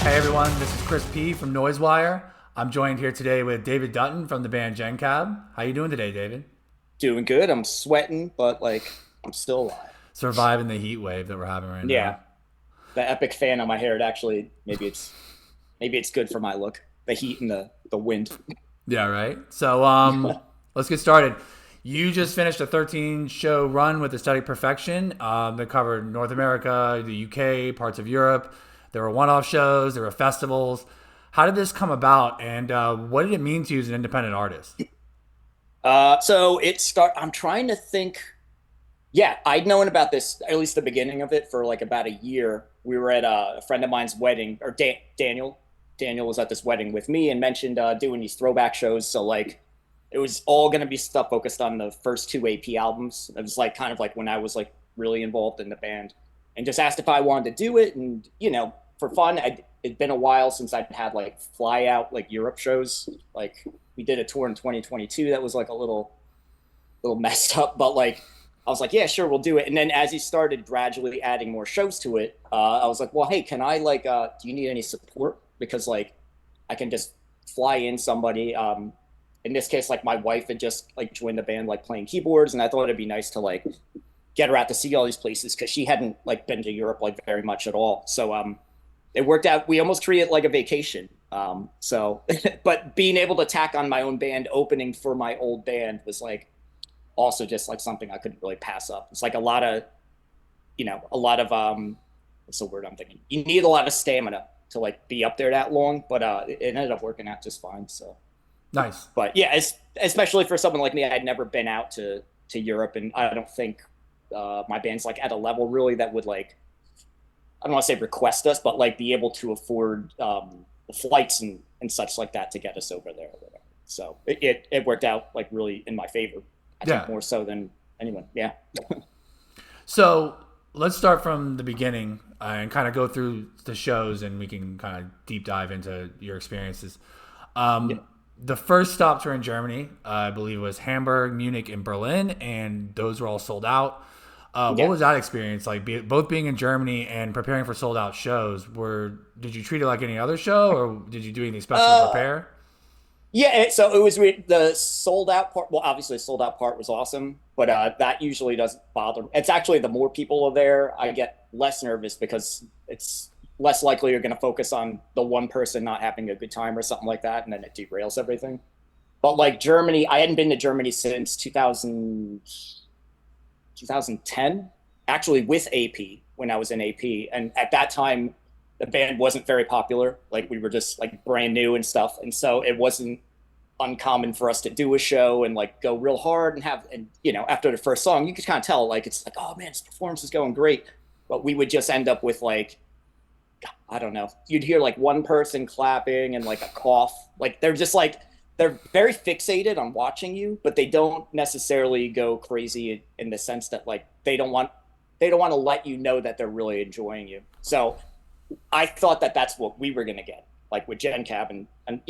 Hey everyone, this is Chris P from Noisewire. I'm joined here today with David Dutton from the band genCAB. How you doing today, David? Doing good. I'm sweating, but I'm still alive. Surviving the heat wave that we're having right now. Yeah, the epic fan on my hair. It actually maybe it's good for my look. The heat and the wind. Yeah, right. So let's get started. You just finished a 13 show run with Aesthetic Perfection that covered North America, the UK, parts of Europe. There were one-off shows, there were festivals. How did this come about, and what did it mean to you as an independent artist? So it start. I'm trying to think. Yeah, I'd known about this at least the beginning of it for like about a year. We were at a friend of mine's wedding, or Daniel. Daniel was at this wedding with me and mentioned doing these throwback shows. So like, it was all going to be stuff focused on the first two AP albums. It was like kind of like when I was like really involved in the band, and just asked if I wanted to do it, and for fun. It'd been a while since I'd had like fly out like Europe shows. Like we did a tour in 2022 that was like a little messed up, but like I was like, yeah, sure, we'll do it. And then as he started gradually adding more shows to it, I was like, well, hey, can I like, do you need any support? Because like I can just fly in somebody. In this case, like my wife had just like joined the band, like playing keyboards, and I thought it'd be nice to like get her out to see all these places because she hadn't like been to Europe like very much at all. So it worked out. We almost treated it like a vacation. But being able to tack on my own band opening for my old band was like also just like something I couldn't really pass up. It's like a lot of what's the word I'm thinking? You need a lot of stamina to like be up there that long, but it ended up working out just fine. So, Nice. but yeah, especially for someone like me, I had never been out to Europe, and I don't think my band's like at a level really that would like I don't want to say request us, but like be able to afford the flights and such like that to get us over there or whatever. So it worked out like really in my favor. I think Yeah. more so than anyone. Yeah. So let's start from the beginning and kind of go through the shows, and we can kind of deep dive into your experiences. Yeah. Um, the first stops were in Germany. I believe it was Hamburg, Munich, and Berlin, and those were all sold out. What Yeah. was that experience like? Both being in Germany and preparing for sold out shows. Did you treat it like any other show, or did you do anything special to Uh, prepare? yeah. So it was the sold out part. Well, obviously, the sold out part was awesome, but that usually doesn't bother me. It's actually the more people are there, I get less nervous because it's less likely you're going to focus on the one person not having a good time or something like that, and then it derails everything. But like Germany, I hadn't been to Germany since 2010, actually with AP when I was in AP. And at that time, the band wasn't very popular. Like we were just like brand new and stuff. And so it wasn't uncommon for us to do a show and like go real hard and after the first song, you could kind of tell like, it's like, oh man, this performance is going great. But we would just end up with like, I don't know, you'd hear like one person clapping and like a cough. Like they're very fixated on watching you, but they don't necessarily go crazy in the sense that like they don't want to let you know that they're really enjoying you. So I thought that that's what we were gonna get, like with genCAB, and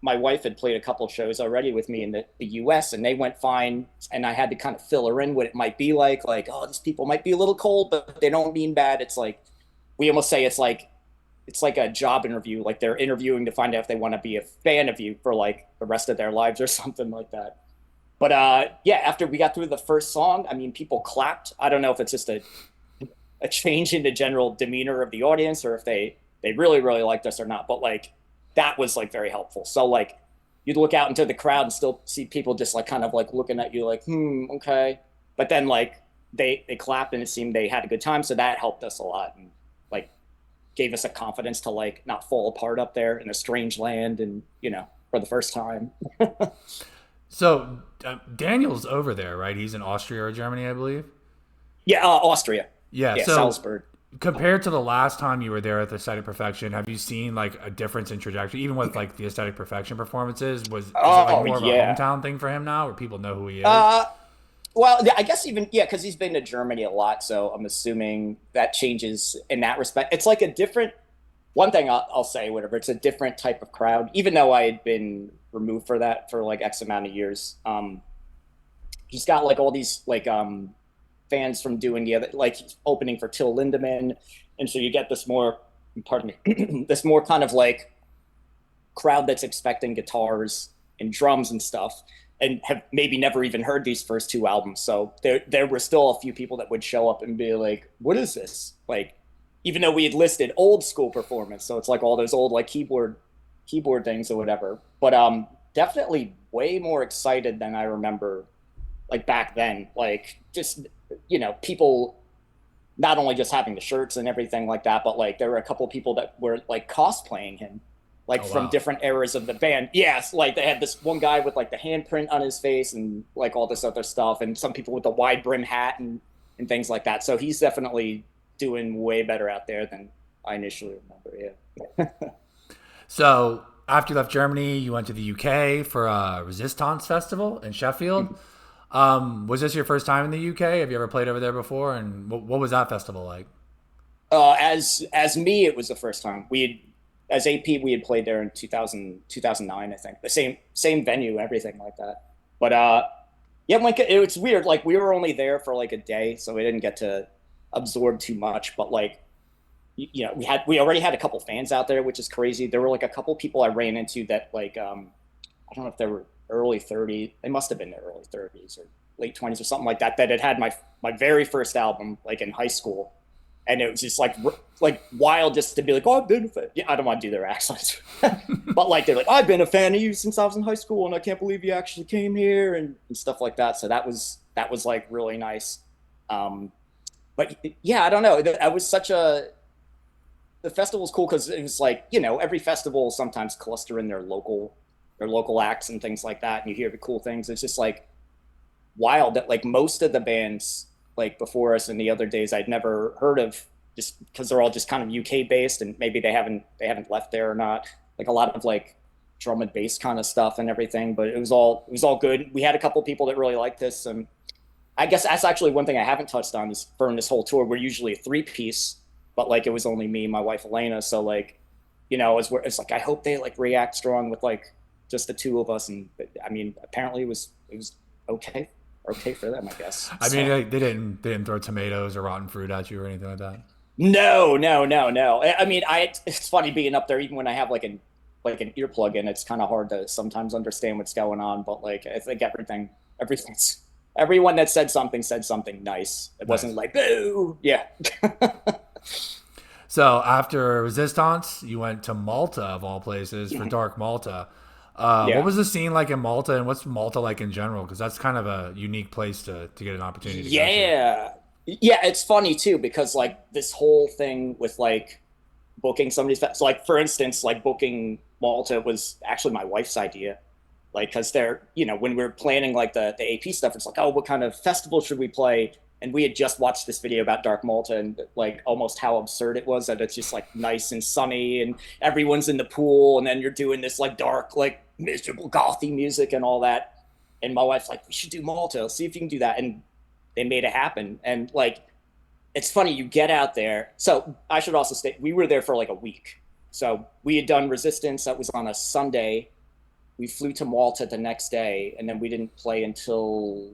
my wife had played a couple of shows already with me in the U.S. and they went fine, and I had to kind of fill her in what it might be like oh, these people might be a little cold, but they don't mean bad. It's like we almost say it's like a job interview. Like they're interviewing to find out if they want to be a fan of you for like the rest of their lives or something like that. But yeah, after we got through the first song, I mean, people clapped. I don't know if it's just a change in the general demeanor of the audience or if they really really liked us or not. But like that was like very helpful. So like you'd look out into the crowd and still see people just like kind of like looking at you like okay. But then like they clapped and it seemed they had a good time, so that helped us a lot and like gave us a confidence to like not fall apart up there in a strange land and for the first time. So Daniel's over there, right? He's in Austria or Germany, I believe. Yeah, Austria. Yeah. Yeah, So Salzburg. compared to the last time you were there at the Aesthetic Perfection, have you seen like a difference in trajectory, even with like the Aesthetic Perfection performances? Is it like Oh more of a yeah. hometown thing for him now, where people know who he is? Uh, well, yeah, I guess even yeah, because he's been to Germany a lot, so I'm assuming that changes in that respect. It's like a different. One thing I'll say, whatever. It's a different type of crowd, even though I had been removed for that for like X amount of years. He's got like all these like fans from doing the other like opening for Till Lindemann, and so you get this more. pardon me, this more kind of like crowd that's expecting guitars and drums and stuff, and have maybe never even heard these first two albums. So there were still a few people that would show up and be like, "What is this?" Like, even though we had listed old school performance, so it's like all those old like keyboard things or whatever. But definitely way more excited than I remember like back then. Like just people not only just having the shirts and everything like that, but like there were a couple of people that were like cosplaying him, like Oh from wow. different eras of the band. Yes, like they had this one guy with like the handprint on his face and like all this other stuff, and some people with the wide brim hat and things like that. So he's definitely doing way better out there than I initially remember. Yeah. So after you left Germany, you went to the UK for a Resistance festival in Sheffield. Was this your first time in the UK? Have you ever played over there before? And what was that festival like? As me, it was the first time we had, as AP, we had played there in 2009, I think, the same venue, everything like that. But yeah, like it's weird. Like we were only there for like a day, so we didn't get to absorb too much. But like we already had a couple fans out there, which is crazy. There were like a couple people I ran into that like I don't know if they were early 30s. They must have been their early 30s or late 20s or something like that. That had had my very first album like in high school, and it was just like wild just to be like, oh, I've been a fan. Yeah, I don't want to do their accents, but like they're like, I've been a fan of you since I was in high school, and I can't believe you actually came here and stuff like that. So that was like really nice. But yeah, I don't know. That was such a the festival's cool because it was like every festival sometimes cluster in their local acts and things like that, and you hear the cool things. It's just like wild that like most of the bands like before us in the other days I'd never heard of, just because they're all just kind of UK based, and maybe they haven't left there or not. Like a lot of like drum and bass kind of stuff and everything, but it was all good. We had a couple people that really liked this, and I guess that's actually one thing I haven't touched on is during this whole tour. We're usually a three-piece, but like it was only me, my wife Elena. So like, it's like I hope they like react strong with like just the two of us. And I mean, apparently it was okay, okay for them, I guess. I mean, So like, they didn't throw tomatoes or rotten fruit at you or anything like that. no, no, no, no. I mean, it's funny being up there, even when I have like an earplug in. It's kind of hard to sometimes understand what's going on, but like I think everything's everyone that said something nice. It wasn't Nice. like boo. Yeah. So after Resistance, you went to Malta of all places for Dark Malta. What Yeah. was the scene like in Malta, and what's Malta like in general? Because that's kind of a unique place to get an opportunity to go to. Yeah. Yeah, it's funny too because like this whole thing with like booking somebody's so like for instance, like booking Malta was actually my wife's idea. Like because they're when we are planning like the AP stuff, it's like, oh, what kind of festival should we play? And we had just watched this video about Dark Malta and like almost how absurd it was that it's just like nice and sunny and everyone's in the pool, and then you're doing this like dark, like miserable gothy music and all that. And my wife's like, we should do Malta. Let's see if you can do that. And they made it happen. And like, it's funny, you get out there. So I should also state, we were there for like a week. So we had done Resistance. That was on a Sunday. We flew to Malta the next day, and then we didn't play until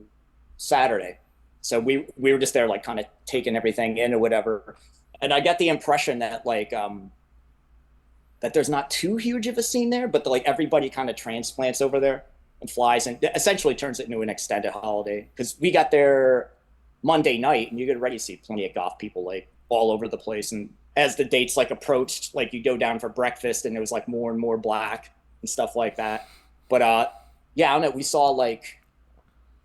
Saturday. So we were just there, like kind of taking everything in or whatever. And I got the impression that like that there's not too huge of a scene there, but like everybody kind of transplants over there and flies and essentially turns it into an extended holiday. Because we got there Monday night, and you get ready to see plenty of goth people like all over the place. And as the dates like approached, like you go down for breakfast, and it was like more and more black and stuff like that. But yeah, I don't know. We saw like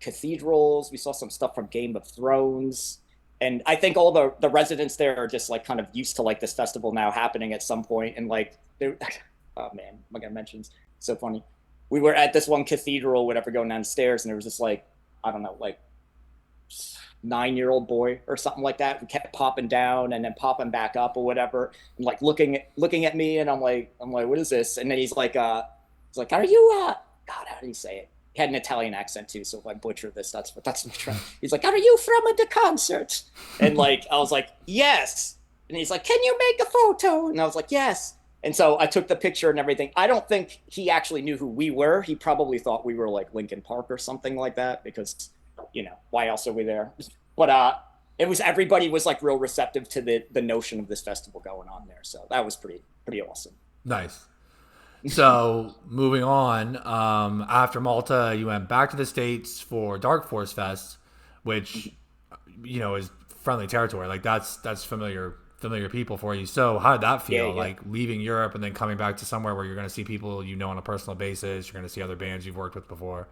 cathedrals. We saw some stuff from Game of Thrones. And I think all the residents there are just like kind of used to like this festival now happening at some point. And like, oh man, my God mentions so funny. We were at this one cathedral, whatever, going downstairs, and there was this like, I don't know, like 9-year-old boy or something like that who kept popping down and then popping back up or whatever, and like looking at me, and I'm like, what is this? And then he's like, are you God, how do you say it? He had an Italian accent too, so if I butcher this, that's what I'm trying. He's like, are you from the concert? And like I was like, yes. And he's like, can you make a photo? And I was like, yes. And so I took the picture and everything. I don't think he actually knew who we were. He probably thought we were like Linkin Park or something like that, because why else are we there? But it was, everybody was like real receptive to the notion of this festival going on there. So that was pretty awesome. Nice. So moving on, after Malta, you went back to the States for Dark Force Fest, which is friendly territory. Like that's familiar people for you. So how did that Yeah, feel? yeah. Like leaving Europe and then coming back to somewhere where you're going to see people on a personal basis. You're going to see other bands you've worked with before.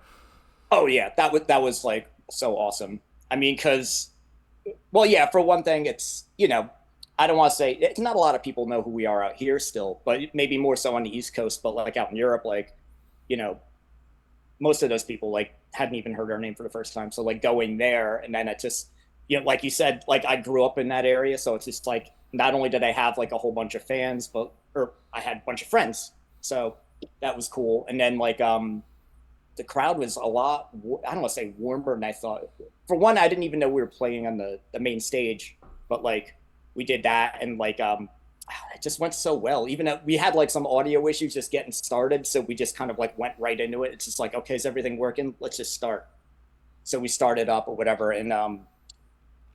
Oh yeah, that was like so awesome. I mean, because, well, yeah, for one thing, it's, I don't want to say it's not a lot of people know who we are out here still, but maybe more so on the East Coast. But like out in Europe, like, you know, most of those people like hadn't even heard our name for the first time. So like going there, and then it just, like you said, like I grew up in that area, so it's just like not only did I have like a whole bunch of fans, but or I had a bunch of friends, so that was cool. And then like the crowd was a lot, I don't want to say warmer than I thought. For one, I didn't even know we were playing on the main stage, but like we did that, and like it just went so well. Even though we had like some audio issues just getting started, so we just kind of like went right into it. It's just like, okay, is everything working? Let's just start. So we started up or whatever, and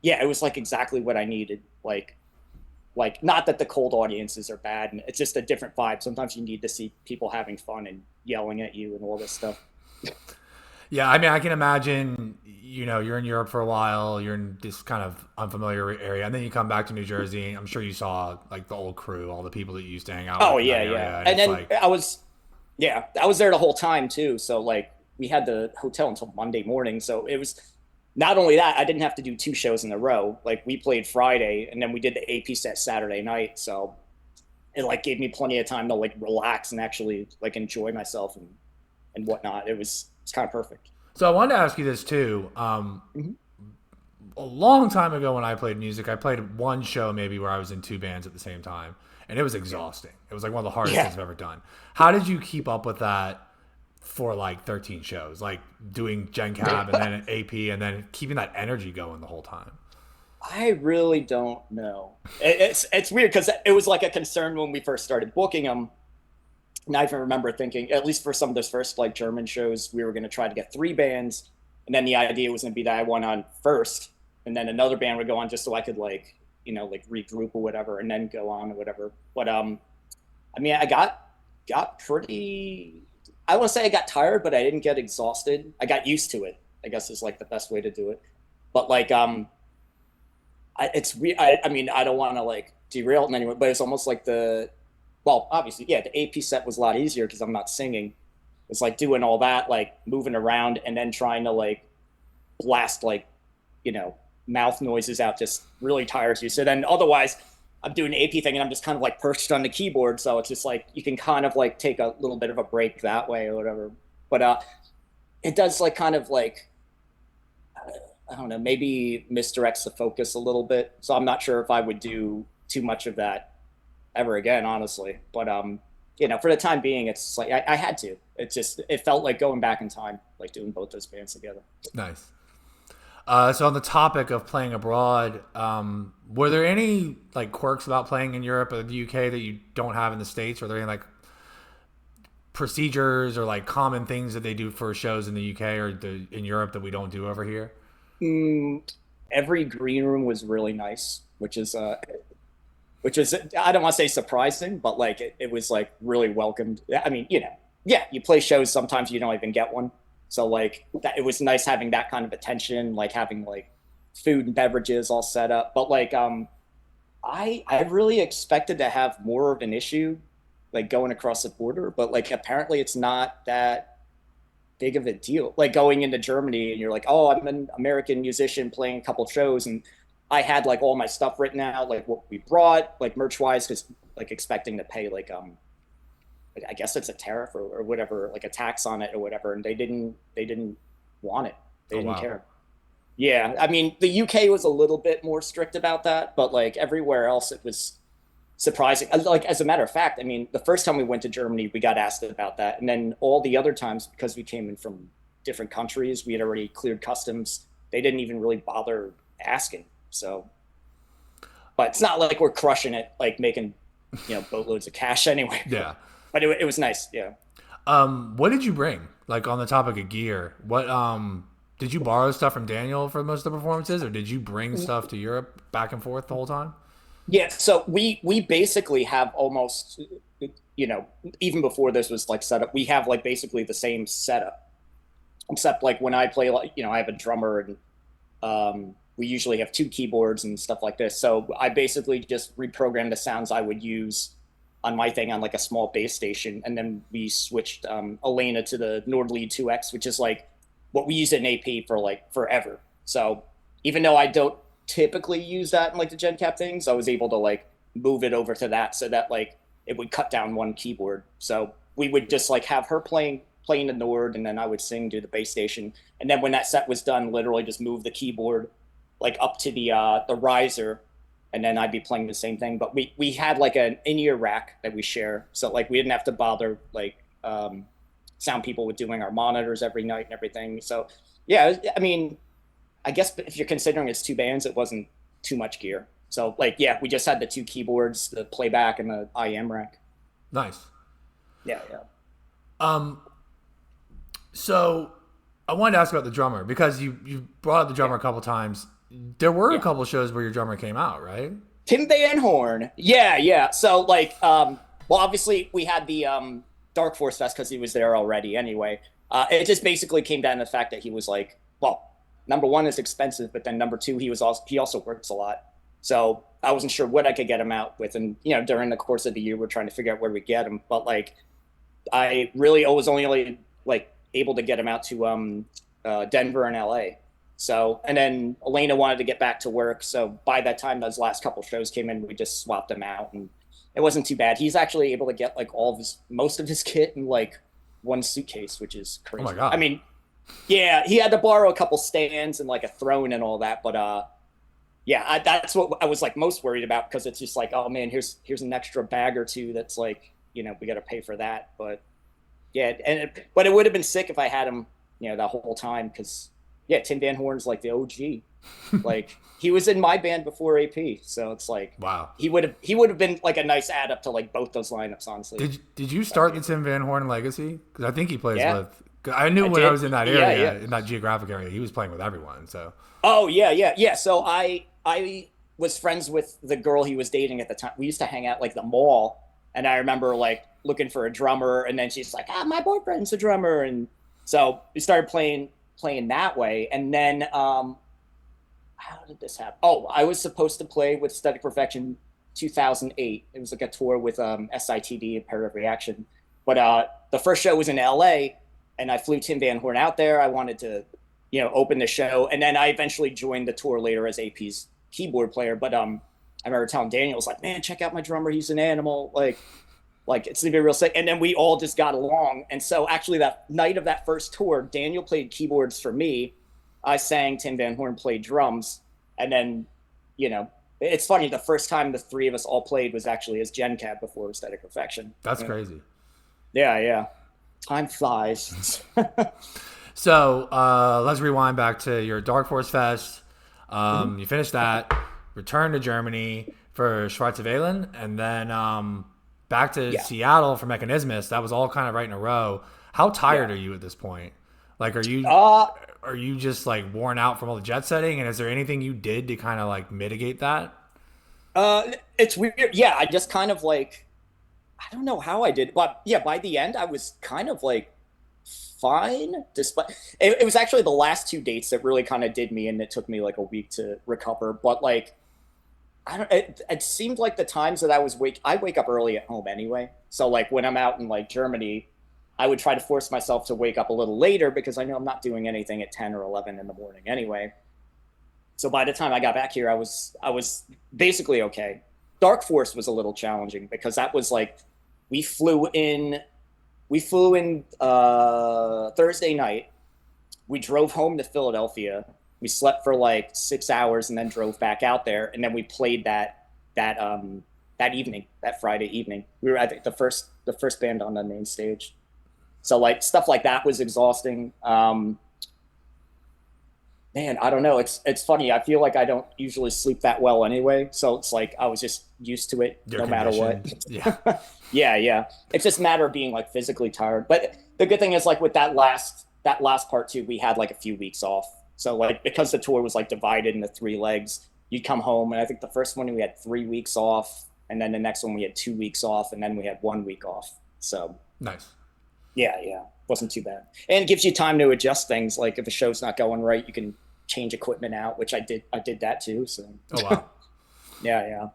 yeah, it was like exactly what I needed. Like not that the cold audiences are bad, and it's just a different vibe. Sometimes you need to see people having fun and yelling at you and all this stuff. Yeah, I mean, I can imagine, you're in Europe for a while, you're in this kind of unfamiliar area, and then you come back to New Jersey. I'm sure you saw like the old crew, all the people that you used to hang out Oh with in yeah, that yeah. area, and And it's then like, I was there the whole time too. So like we had the hotel until Monday morning. So it was not only that, I didn't have to do two shows in a row. Like we played Friday and then we did the AP set Saturday night. So it like gave me plenty of time to like relax and actually like enjoy myself and whatnot. It's kind of perfect. so I wanted to ask you this too. Mm-hmm. A long time ago when I played music, I played one show maybe where I was in two bands at the same time, and it was Yeah. exhausting. It was like one of the hardest Yeah. things I've ever done. How did you keep up with that for like 13 shows, like doing genCAB and then AP and then keeping that energy going the whole time? I really don't know. It's weird because it was like a concern when we first started booking them. And I even remember thinking, at least for some of those first like German shows, we were going to try to get three bands, and then the idea was going to be that I went on first, and then another band would go on just so I could like like regroup or whatever, and then go on or whatever. But I mean, I got pretty. I want to say I got tired, but I didn't get exhausted. I got used to it, I guess is like the best way to do it. But like it's weird. I mean, I don't want to like derail it in any way, but it's almost like well, obviously, yeah, the AP set was a lot easier because I'm not singing. It's like doing all that, like moving around and then trying to like blast like, you know, mouth noises out just really tires you. So then otherwise, I'm doing the AP thing and I'm just kind of like perched on the keyboard. So it's just like you can kind of like take a little bit of a break that way or whatever. But it does like kind of like, I don't know, maybe misdirects the focus a little bit. So I'm not sure if I would do too much of that ever again, honestly. But for the time being, it's like I had to. It felt like going back in time, like doing both those bands together. Nice. So on the topic of playing abroad, were there any like quirks about playing in Europe or the UK that you don't have in the States? Are there any like procedures or like common things that they do for shows in the UK or in Europe that we don't do over here? Mm, every green room was really nice, which is I don't want to say surprising, but like it was like really welcomed. I mean, yeah, you play shows sometimes you don't even get one, so like that it was nice having that kind of attention, like having like food and beverages all set up. But like I really expected to have more of an issue like going across the border, but like apparently it's not that big of a deal. Like going into Germany and you're like, oh, I'm an American musician playing a couple shows, and I had like all my stuff written out, like what we brought, like merch wise, because like expecting to pay like I guess it's a tariff or whatever, like a tax on it or whatever, and they didn't want it. They Oh didn't wow. care. Yeah, I mean the UK was a little bit more strict about that, but like everywhere else it was surprising. Like as a matter of fact, I mean the first time we went to Germany, we got asked about that, and then all the other times because we came in from different countries, we had already cleared customs. They didn't even really bother asking. So, but it's not like we're crushing it, like making boatloads of cash anyway. Yeah. But it was nice. Yeah. What did you bring? Like on the topic of gear, what Did you borrow stuff from Daniel for most of the performances, or did you bring stuff to Europe back and forth the whole time? Yeah, so we basically have almost, you know, even before this was like set up, we have like basically the same setup, except like when I play, like, you know, I have a drummer and we usually have two keyboards and stuff like this. So I basically just reprogrammed the sounds I would use on my thing on like a small bass station, and then we switched Elena to the Nordlead 2X, which is like what we use in AP for like forever. So even though I don't typically use that in like the GenCAB things, I was able to like move it over to that so that like it would cut down one keyboard. So we would just like have her playing the Nord, and then I would sing to the bass station. And then when that set was done, literally just move the keyboard like up to the riser, and then I'd be playing the same thing. But we had like an in-ear rack that we share, so like we didn't have to bother like sound people with doing our monitors every night and everything. So yeah, I mean, I guess if you're considering it's two bands, it wasn't too much gear. So like, yeah, we just had the two keyboards, the playback and the IM rack. Nice. Yeah, yeah. So I wanted to ask about the drummer, because you brought up the drummer a couple times. There were a couple shows where your drummer came out, right? Tim Van Horn. Yeah, yeah. So like, well, obviously we had the Dark Force Fest because he was there already anyway. It just basically came down to the fact that he was like, well, number one, it's expensive, but then number two, he also works a lot. So I wasn't sure what I could get him out with. And, you know, during the course of the year, we're trying to figure out where we get him. But like, I really was only like able to get him out to Denver and LA. So, and then Elena wanted to get back to work. So by that time, those last couple shows came in, we just swapped him out, and it wasn't too bad. He's actually able to get like most of his kit in like one suitcase, which is crazy. Oh my God. I mean, yeah, he had to borrow a couple stands and like a throne and all that. But yeah, that's what I was like most worried about, because it's just like, oh man, here's an extra bag or two that's like, you know, we got to pay for that. But yeah, but it would have been sick if I had him, you know, the whole time, because yeah, Tim Van Horn's like the OG. Like he was in my band before AP, so it's like, wow, he would have been like a nice add up to like both those lineups, honestly. Did you start the Tim Van Horn legacy? Because I think he plays with. I knew when did. I was in that area, in that geographic area, he was playing with everyone. So. Oh yeah. So I was friends with the girl he was dating at the time. We used to hang out like the mall, and I remember like looking for a drummer, and then she's like, my boyfriend's a drummer, and so we started playing that way. And then how did this happen? Oh, I was supposed to play with Static Perfection 2008. It was like a tour with SITD and Pair of Reaction. But the first show was in LA, and I flew Tim Van Horn out there. I wanted to, you know, open the show, and then I eventually joined the tour later as AP's keyboard player. But I remember telling Daniel, I was like, man, check out my drummer. He's an animal. Like it's gonna be real sick. And then we all just got along. And so actually that night of that first tour, Daniel played keyboards for me. I sang, Tim Van Horn played drums. And then, you know, it's funny, the first time the three of us all played was actually as GenCAB before Static Perfection. That's crazy. Yeah. Time flies. So let's rewind back to your Dark Force Fest. You finished that, returned to Germany for Schwarzwälder, and then back to Seattle for Mechanismus. That was all kind of right in a row. How tired are you at this point? Like, are you just like worn out from all the jet setting? And is there anything you did to kind of like mitigate that? It's weird. Yeah, I just kind of like, I don't know how I did, but yeah, by the end I was kind of like fine. Despite it was actually the last two dates that really kind of did me, and it took me like a week to recover. But like, it seemed like the times that I wake up early at home anyway. So like when I'm out in like Germany, I would try to force myself to wake up a little later, because I know I'm not doing anything at 10 or 11 in the morning anyway. So by the time I got back here, I was basically okay. Dark Force was a little challenging, because that was like, we flew in Thursday night. We drove home to Philadelphia. We slept for like 6 hours and then drove back out there. And then we played that evening, that Friday evening. We were, I think, the first band on the main stage. So like stuff like that was exhausting. Man, I don't know. It's funny. I feel like I don't usually sleep that well anyway. So it's like I was just used to it. You're no matter what. Yeah. Yeah. It's just a matter of being like physically tired. But the good thing is, like with that last that last part too, we had like a few weeks off. So like because the tour was like divided into three legs, you'd come home, and I think the first one we had 3 weeks off, and then the next one we had 2 weeks off, and then we had 1 week off. So Nice. yeah, wasn't too bad, and it gives you time to adjust things. Like if a show's not going right, you can change equipment out, which I did. I did that too. So Oh wow. yeah.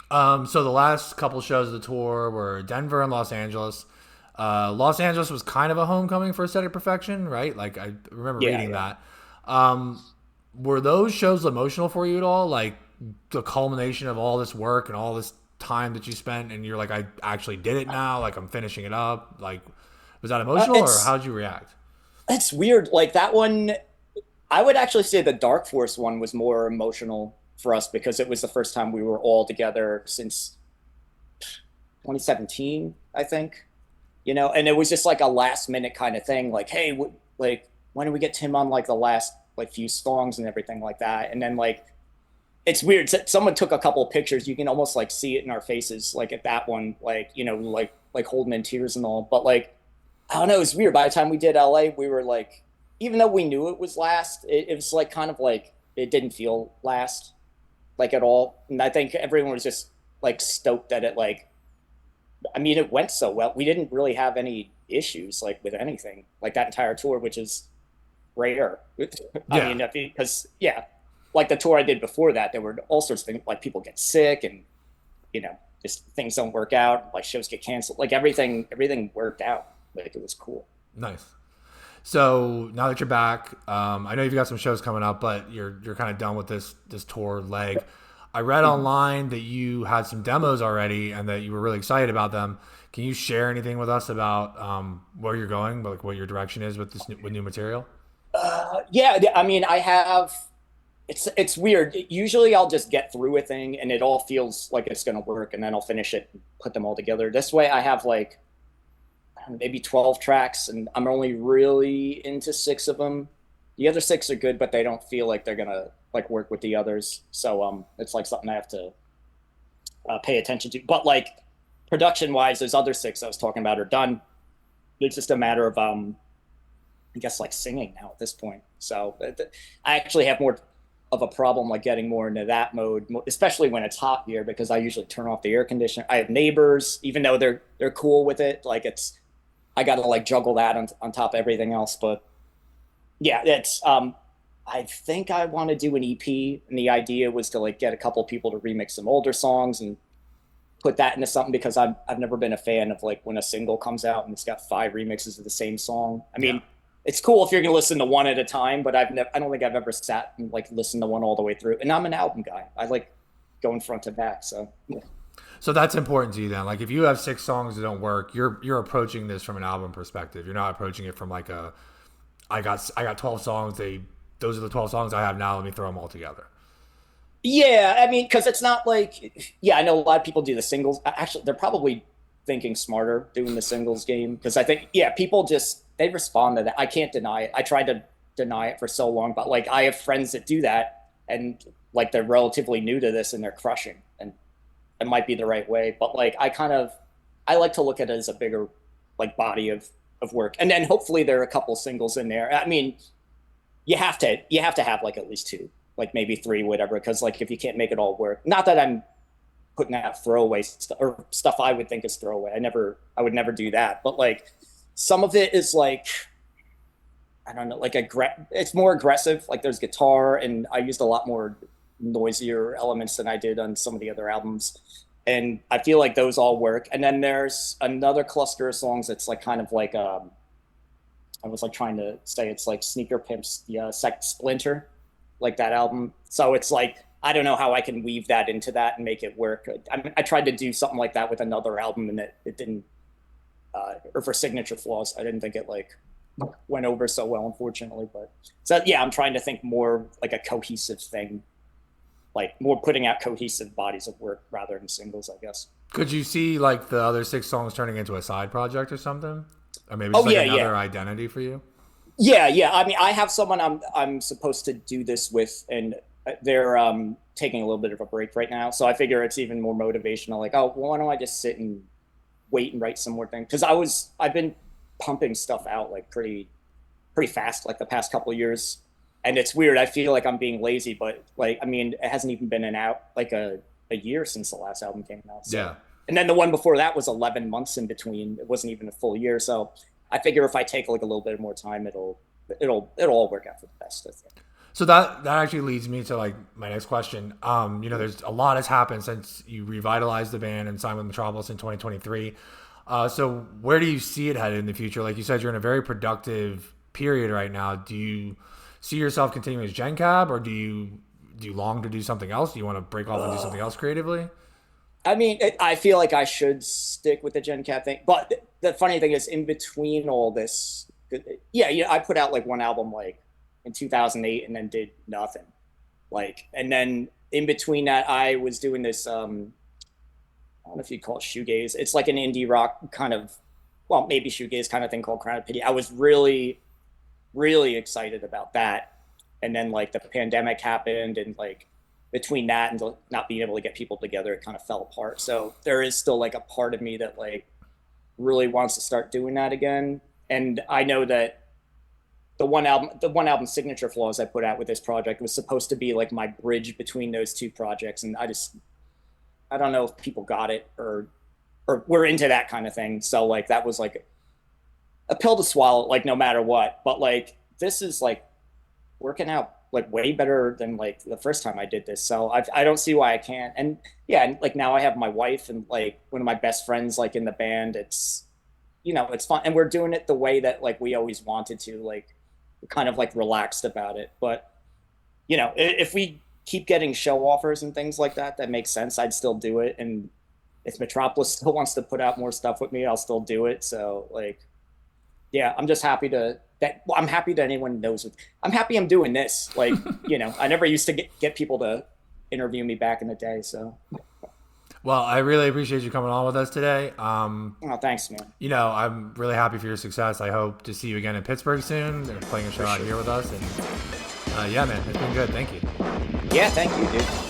So the last couple shows of the tour were Denver and Los Angeles. Los Angeles was kind of a homecoming for Aesthetic Perfection, right? Like I remember reading that. Were those shows emotional for you at all? Like the culmination of all this work and all this time that you spent, and you're like, I actually did it now. Like I'm finishing it up. Like, was that emotional, or how'd you react? It's weird. Like that one, I would actually say the Dark Force one was more emotional for us because it was the first time we were all together since 2017, I think. And it was just like a last minute kind of thing. Like, hey, like when do we get Tim on like the last like few songs and everything like that? And then like, it's weird. Someone took a couple of pictures. You can almost like see it in our faces, like at that one, like, like holding in tears and all. But like, I don't know, it was weird. By the time we did LA, we were like, even though we knew it was last, it was like kind of like it didn't feel last like at all. And I think everyone was just like stoked that it like, I mean, it went so well. We didn't really have any issues like with anything like that entire tour, which is rare. I mean, because like the tour I did before that, there were all sorts of things, like people get sick and, just things don't work out, like shows get canceled, like everything worked out. Like it was cool. Nice. So now that you're back, I know you've got some shows coming up, but you're kind of done with this tour leg. I read online that you had some demos already and that you were really excited about them. Can you share anything with us about where you're going, like what your direction is with with new material? Yeah, I mean, I have. It's weird. Usually, I'll just get through a thing and it all feels like it's gonna work, and then I'll finish it and put them all together. This way, I have like maybe 12 tracks, and I'm only really into 6 of them. The other 6 are good, but they don't feel like they're gonna like work with the others. So it's like something I have to pay attention to. But like production wise, those other 6 I was talking about are done. It's just a matter of I guess like singing now at this point. So I actually have more of a problem like getting more into that mode, especially when it's hot here, because I usually turn off the air conditioner. I have neighbors, even though they're cool with it. Like I got to like juggle that on top of everything else. But yeah, it's I think I want to do an EP, and the idea was to like get a couple of people to remix some older songs and put that into something, because I've never been a fan of like when a single comes out and it's got 5 remixes of the same song. I mean, it's cool if you're going to listen to one at a time, but I don't think I've ever sat and like listened to one all the way through. And I'm an album guy. I like going front to back. So yeah. So that's important to you then. Like if you have 6 songs that don't work, you're approaching this from an album perspective. You're not approaching it from like I got 12 songs. Those are the 12 songs I have now. Let me throw them all together. Yeah, I mean, because it's not like, I know a lot of people do the singles. Actually, they're probably thinking smarter doing the singles game, because I think, people just, they respond to that. I can't deny it. I tried to deny it for so long, but like I have friends that do that, and like they're relatively new to this and they're crushing, and it might be the right way. But like I like to look at it as a bigger like body of work, and then hopefully there are a couple singles in there. I mean, you have to have like at least 2, like maybe 3, whatever, because like if you can't make it all work, not that I'm putting out throwaway stuff or stuff I would think is throwaway. I would never do that. But like some of it is like, I don't know, like it's more aggressive. Like there's guitar, and I used a lot more noisier elements than I did on some of the other albums. And I feel like those all work. And then there's another cluster of songs that's like kind of like I was like trying to say it's like Sneaker Pimp's Second Splinter, like that album. So it's like, I don't know how I can weave that into that and make it work. I tried to do something like that with another album, and it didn't, or for Signature Flaws, I didn't think it like went over so well, unfortunately. But so yeah, I'm trying to think more like a cohesive thing, like more putting out cohesive bodies of work rather than singles, I guess. Could you see like the other 6 songs turning into a side project or something? Or maybe just another identity for you? Yeah. I mean, I have someone I'm supposed to do this with, and they're taking a little bit of a break right now. So I figure it's even more motivational. Like, oh, well, why don't I just sit and wait and write some more things? Because I've been pumping stuff out like pretty pretty fast, like the past couple of years. And it's weird. I feel like I'm being lazy, but like, I mean, it hasn't even been a year since the last album came out. So. Yeah. And then the one before that was 11 months in between. It wasn't even a full year. So I figure if I take like a little bit more time, it'll all work out for the best, I think. So that actually leads me to like my next question. There's a lot has happened since you revitalized the band and signed with Metropolis in 2023. So where do you see it headed in the future? Like you said, you're in a very productive period right now. Do you see yourself continuing as genCAB, or do you long to do something else? Do you want to break off and do something else creatively? I mean, I feel like I should stick with the genCAB thing. But the funny thing is, in between all this, I put out like one album like in 2008 and then did nothing. Like, and then in between that, I was doing this, I don't know if you'd call it shoegaze. It's like an indie rock kind of, well, maybe shoegaze kind of thing called Crown of Pity. I was really, really excited about that. And then like the pandemic happened, and like between that and not being able to get people together, it kind of fell apart. So there is still like a part of me that like really wants to start doing that again. And I know that the one album Signature Flaws I put out with this project was supposed to be like my bridge between those two projects. And I don't know if people got it or were into that kind of thing. So like that was like a pill to swallow, like no matter what. But like this is like working out like way better than like the first time I did this. So I don't see why I can't. And yeah, and like now I have my wife and like one of my best friends like in the band. It's, it's fun. And we're doing it the way that like we always wanted to, like we're kind of like relaxed about it. But, if we keep getting show offers and things like that, that makes sense. I'd still do it. And if Metropolis still wants to put out more stuff with me, I'll still do it. So like, yeah, I'm just happy I'm happy that anyone knows I'm happy I'm doing this. Like, I never used to get people to interview me back in the day. So, well, I really appreciate you coming on with us today. Oh, thanks, man. I'm really happy for your success. I hope to see you again in Pittsburgh soon. They're playing a show out here with us, and yeah, man, it's been good. Thank you. Yeah, thank you, dude.